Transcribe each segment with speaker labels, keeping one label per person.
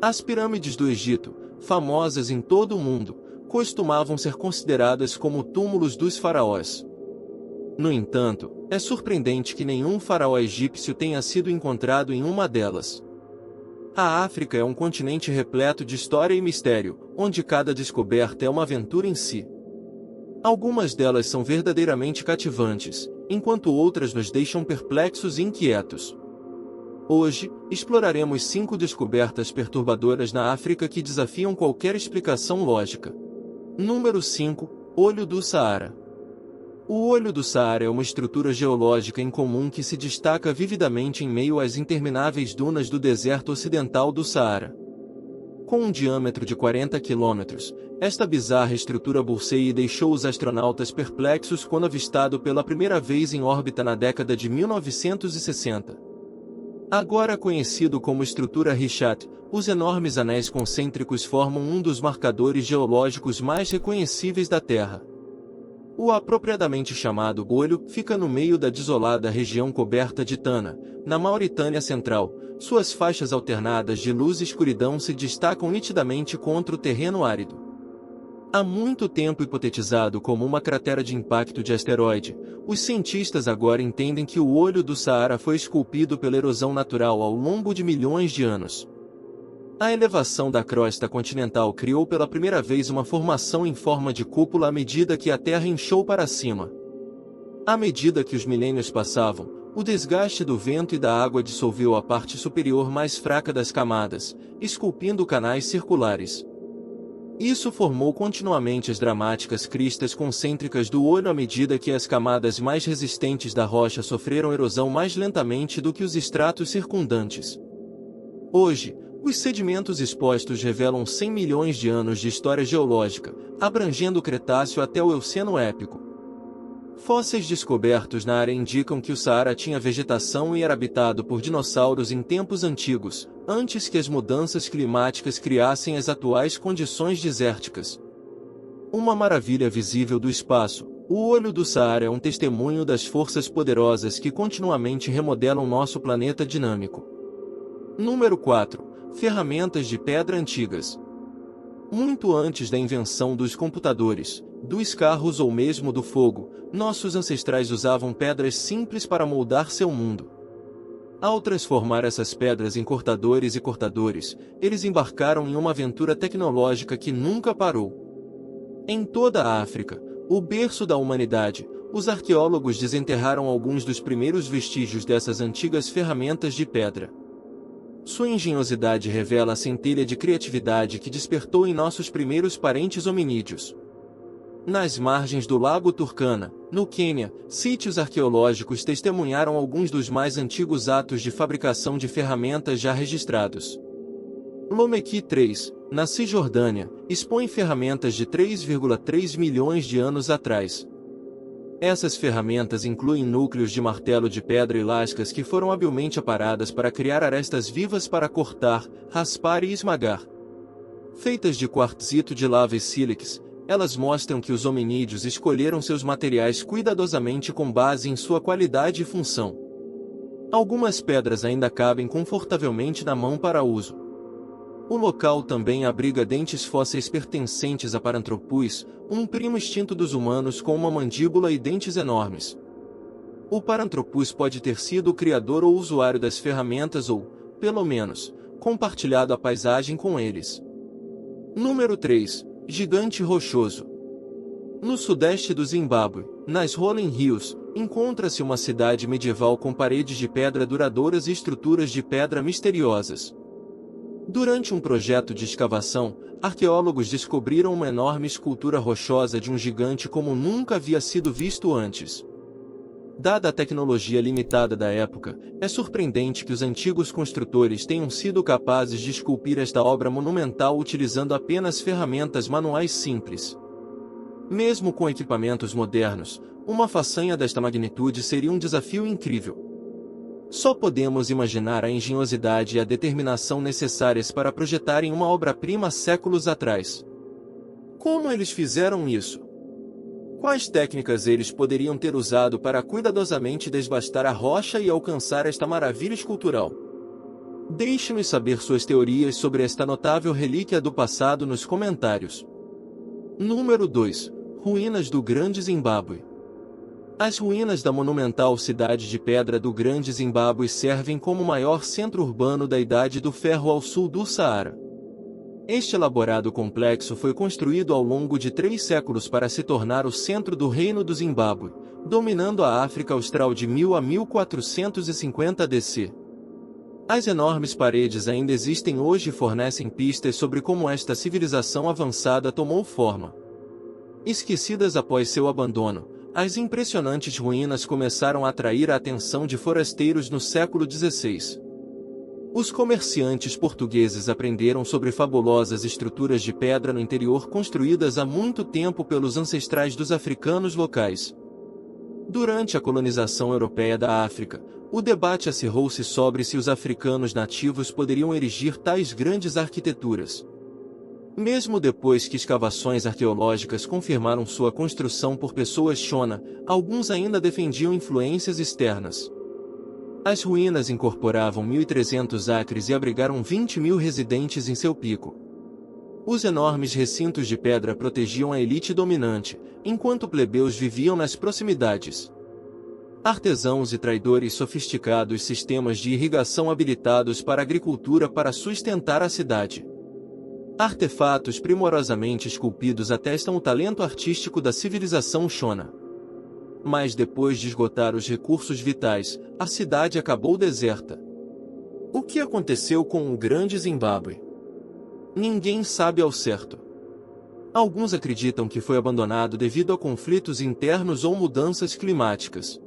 Speaker 1: As pirâmides do Egito, famosas em todo o mundo, costumavam ser consideradas como túmulos dos faraós. No entanto, é surpreendente que nenhum faraó egípcio tenha sido encontrado em uma delas. A África é um continente repleto de história e mistério, onde cada descoberta é uma aventura em si. Algumas delas são verdadeiramente cativantes, enquanto outras nos deixam perplexos e inquietos. Hoje, exploraremos 5 descobertas perturbadoras na África que desafiam qualquer explicação lógica. Número 5. Olho do Saara. O Olho do Saara é uma estrutura geológica incomum que se destaca vividamente em meio às intermináveis dunas do deserto ocidental do Saara. Com um diâmetro de 40 quilômetros, esta bizarra estrutura bolseia deixou os astronautas perplexos quando avistado pela primeira vez em órbita na década de 1960. Agora conhecido como estrutura Richat, os enormes anéis concêntricos formam um dos marcadores geológicos mais reconhecíveis da Terra. O apropriadamente chamado Olho fica no meio da desolada região coberta de Tana, na Mauritânia Central. Suas faixas alternadas de luz e escuridão se destacam nitidamente contra o terreno árido. Há muito tempo hipotetizado como uma cratera de impacto de asteroide, os cientistas agora entendem que o Olho do Saara foi esculpido pela erosão natural ao longo de milhões de anos. A elevação da crosta continental criou pela primeira vez uma formação em forma de cúpula à medida que a Terra inchou para cima. À medida que os milênios passavam, o desgaste do vento e da água dissolveu a parte superior mais fraca das camadas, esculpindo canais circulares. Isso formou continuamente as dramáticas cristas concêntricas do olho à medida que as camadas mais resistentes da rocha sofreram erosão mais lentamente do que os estratos circundantes. Hoje, os sedimentos expostos revelam 100 milhões de anos de história geológica, abrangendo o Cretáceo até o Eoceno Épico. Fósseis descobertos na área indicam que o Saara tinha vegetação e era habitado por dinossauros em tempos antigos, antes que as mudanças climáticas criassem as atuais condições desérticas. Uma maravilha visível do espaço, o Olho do Saara é um testemunho das forças poderosas que continuamente remodelam nosso planeta dinâmico. Número 4. Ferramentas de pedra antigas. Muito antes da invenção dos computadores, dos carros ou mesmo do fogo, nossos ancestrais usavam pedras simples para moldar seu mundo. Ao transformar essas pedras em cortadores e cortadores, eles embarcaram em uma aventura tecnológica que nunca parou. Em toda a África, o berço da humanidade, os arqueólogos desenterraram alguns dos primeiros vestígios dessas antigas ferramentas de pedra. Sua engenhosidade revela a centelha de criatividade que despertou em nossos primeiros parentes hominídeos. Nas margens do Lago Turkana, no Quênia, sítios arqueológicos testemunharam alguns dos mais antigos atos de fabricação de ferramentas já registrados. Lomeki III, na Cisjordânia, expõe ferramentas de 3,3 milhões de anos atrás. Essas ferramentas incluem núcleos de martelo de pedra e lascas que foram habilmente aparadas para criar arestas vivas para cortar, raspar e esmagar. Feitas de quartzito de lava e sílex, elas mostram que os hominídeos escolheram seus materiais cuidadosamente com base em sua qualidade e função. Algumas pedras ainda cabem confortavelmente na mão para uso. O local também abriga dentes fósseis pertencentes a Paranthropus, um primo extinto dos humanos com uma mandíbula e dentes enormes. O Paranthropus pode ter sido o criador ou usuário das ferramentas ou, pelo menos, compartilhado a paisagem com eles. Número 3. Gigante rochoso. No sudeste do Zimbábue, nas Rolling Hills, encontra-se uma cidade medieval com paredes de pedra duradouras e estruturas de pedra misteriosas. Durante um projeto de escavação, arqueólogos descobriram uma enorme escultura rochosa de um gigante como nunca havia sido visto antes. Dada a tecnologia limitada da época, é surpreendente que os antigos construtores tenham sido capazes de esculpir esta obra monumental utilizando apenas ferramentas manuais simples. Mesmo com equipamentos modernos, uma façanha desta magnitude seria um desafio incrível. Só podemos imaginar a engenhosidade e a determinação necessárias para projetarem uma obra-prima séculos atrás. Como eles fizeram isso? Quais técnicas eles poderiam ter usado para cuidadosamente desbastar a rocha e alcançar esta maravilha escultural? Deixe-nos saber suas teorias sobre esta notável relíquia do passado nos comentários. Número 2. Ruínas do Grande Zimbábue. As ruínas da monumental cidade de pedra do Grande Zimbábue servem como maior centro urbano da Idade do Ferro ao sul do Saara. Este elaborado complexo foi construído ao longo de 3 séculos para se tornar o centro do Reino do Zimbábue, dominando a África Austral de 1000 a 1450 DC. As enormes paredes ainda existem hoje e fornecem pistas sobre como esta civilização avançada tomou forma. Esquecidas após seu abandono, as impressionantes ruínas começaram a atrair a atenção de forasteiros no século XVI. Os comerciantes portugueses aprenderam sobre fabulosas estruturas de pedra no interior construídas há muito tempo pelos ancestrais dos africanos locais. Durante a colonização europeia da África, o debate acirrou-se sobre se os africanos nativos poderiam erigir tais grandes arquiteturas. Mesmo depois que escavações arqueológicas confirmaram sua construção por pessoas Shona, alguns ainda defendiam influências externas. As ruínas incorporavam 1.300 acres e abrigaram 20.000 residentes em seu pico. Os enormes recintos de pedra protegiam a elite dominante, enquanto plebeus viviam nas proximidades. Artesãos e traidores sofisticados sistemas de irrigação habilitados para a agricultura para sustentar a cidade. Artefatos primorosamente esculpidos atestam o talento artístico da civilização Shona. Mas depois de esgotar os recursos vitais, a cidade acabou deserta. O que aconteceu com o Grande Zimbábue? Ninguém sabe ao certo. Alguns acreditam que foi abandonado devido a conflitos internos ou mudanças climáticas.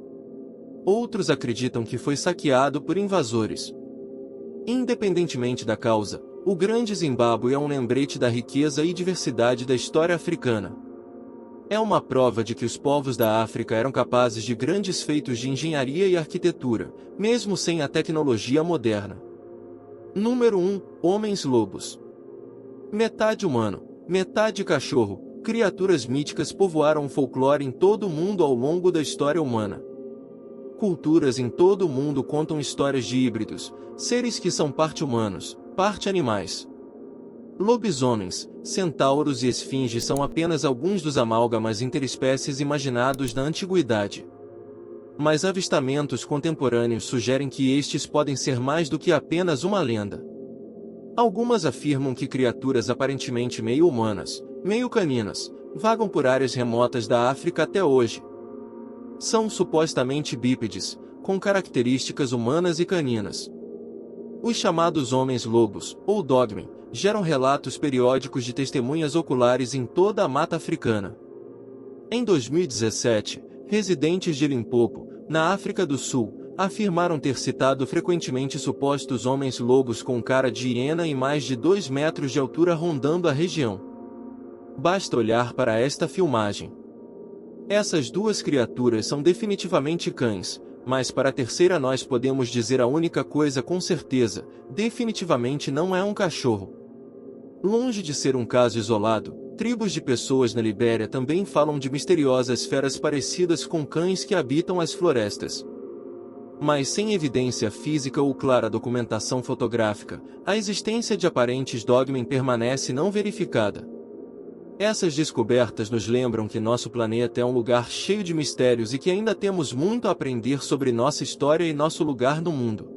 Speaker 1: Outros acreditam que foi saqueado por invasores. Independentemente da causa, o Grande Zimbábue é um lembrete da riqueza e diversidade da história africana. É uma prova de que os povos da África eram capazes de grandes feitos de engenharia e arquitetura, mesmo sem a tecnologia moderna. Número 1. Homens-lobos. Metade humano, metade cachorro, criaturas míticas povoaram o folclore em todo o mundo ao longo da história humana. Culturas em todo o mundo contam histórias de híbridos, seres que são parte humanos, parte animais. Lobisomens, centauros e esfinges são apenas alguns dos amálgamas interespécies imaginados na antiguidade. Mas avistamentos contemporâneos sugerem que estes podem ser mais do que apenas uma lenda. Algumas afirmam que criaturas aparentemente meio humanas, meio caninas, vagam por áreas remotas da África até hoje. São supostamente bípedes, com características humanas e caninas. Os chamados homens-lobos, ou dogmen, geram relatos periódicos de testemunhas oculares em toda a mata africana. Em 2017, residentes de Limpopo, na África do Sul, afirmaram ter citado frequentemente supostos homens-lobos com cara de hiena e mais de 2 metros de altura rondando a região. Basta olhar para esta filmagem. Essas duas criaturas são definitivamente cães, mas para a terceira nós podemos dizer a única coisa com certeza: definitivamente não é um cachorro. Longe de ser um caso isolado, tribos de pessoas na Libéria também falam de misteriosas feras parecidas com cães que habitam as florestas. Mas sem evidência física ou clara documentação fotográfica, a existência de aparentes dogmen permanece não verificada. Essas descobertas nos lembram que nosso planeta é um lugar cheio de mistérios e que ainda temos muito a aprender sobre nossa história e nosso lugar no mundo.